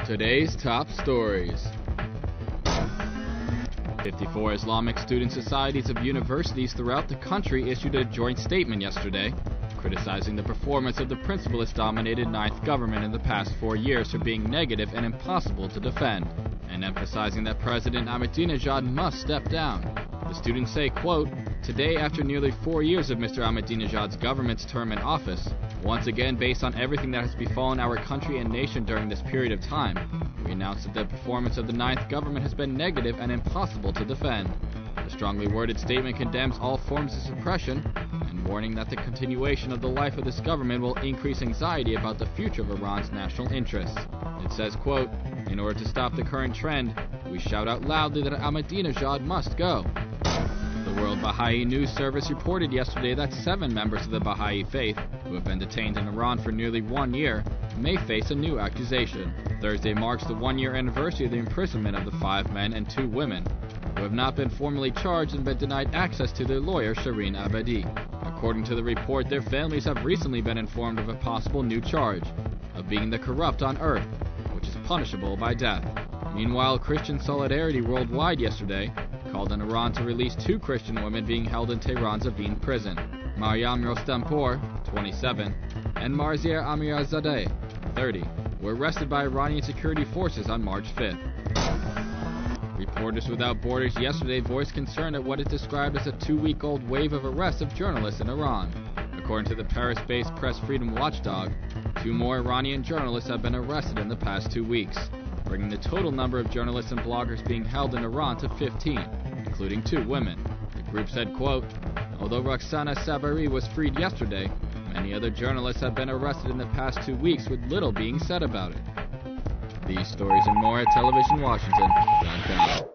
Today's top stories. 54 Islamic student societies of universities throughout the country issued a joint statement yesterday, criticizing the performance of the principle-ist-dominated ninth government in the past 4 years for being negative and impossible to defend, and emphasizing that President Ahmadinejad must step down. The students say, quote, "Today, after nearly 4 years of Mr Ahmadinejad's government's term in office, once again based on everything that has befallen our country and nation during this period of time, we announce that the performance of the ninth government has been negative and impossible to defend." The strongly worded statement condemns all forms of suppression and warning that the continuation of the life of this government will increase anxiety about the future of Iran's national interests. It says, quote, "In order to stop the current trend, we shout out loudly that Ahmadinejad must go." The World Baha'i News Service reported yesterday that 7 members of the Baha'i faith, who have been detained in Iran for nearly 1 year, may face a new accusation. Thursday marks the 1-year anniversary of the imprisonment of the 5 men and 2 women, who have not been formally charged and been denied access to their lawyer, Shireen Abadi. According to the report, their families have recently been informed of a possible new charge, of being the corrupt on earth, which is punishable by death. Meanwhile, Christian Solidarity Worldwide yesterday called on Iran to release 2 Christian women being held in Tehran's Evin prison. Maryam Rostampour, 27, and Marzieh Amirzadeh, 30, were arrested by Iranian security forces on March 5th. Reporters Without Borders yesterday voiced concern at what it described as a 2-week-old wave of arrests of journalists in Iran. According to the Paris-based press freedom watchdog, 2 more Iranian journalists have been arrested in the past 2 weeks, bringing the total number of journalists and bloggers being held in Iran to 15, including 2 women. The group said, quote, "Although Roxana Sabari was freed yesterday, many other journalists have been arrested in the past 2 weeks with little being said about it." These stories and more at televisionwashington.com.